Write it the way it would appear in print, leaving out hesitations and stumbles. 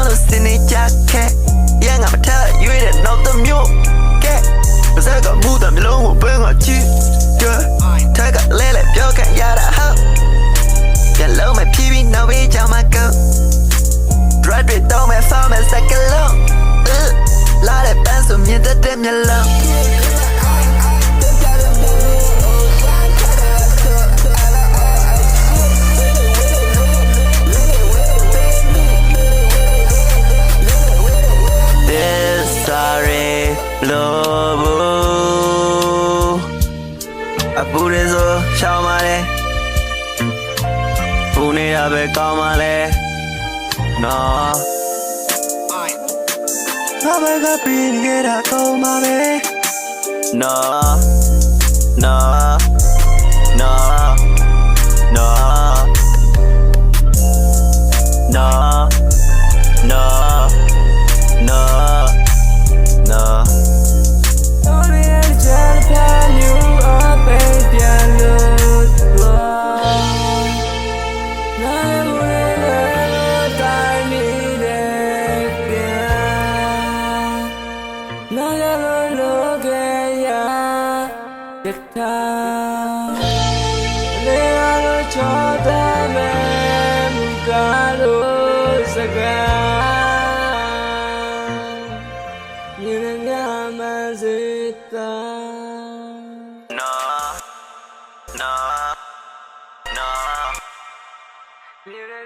လို့စနေကြခဲ့ရငါမထရွေးတဲ့နောက်တစ်မျိုးကဲပါစက်ကမူတဲ့မျိုးလုံးကိုပန်းကချီထက်ကလဲလဲပြောခံရတာဟုတ်ပြန်လုံးမဖြီးပြီးနောက်ပြီးကြောင်မကော Drive it down my farm and second long လာတဲ့ပန်းဆိုမြင်တတ်တဲ့မျက်လုံးအပူရဲဆိုရှောင်းပါလေပူနေရပဲကောင်းပါလေနော်ဘာပဲကပြီးနေရကောင်းပါပဲနော်နော်နော်နော်နော်နော်နော်Mira,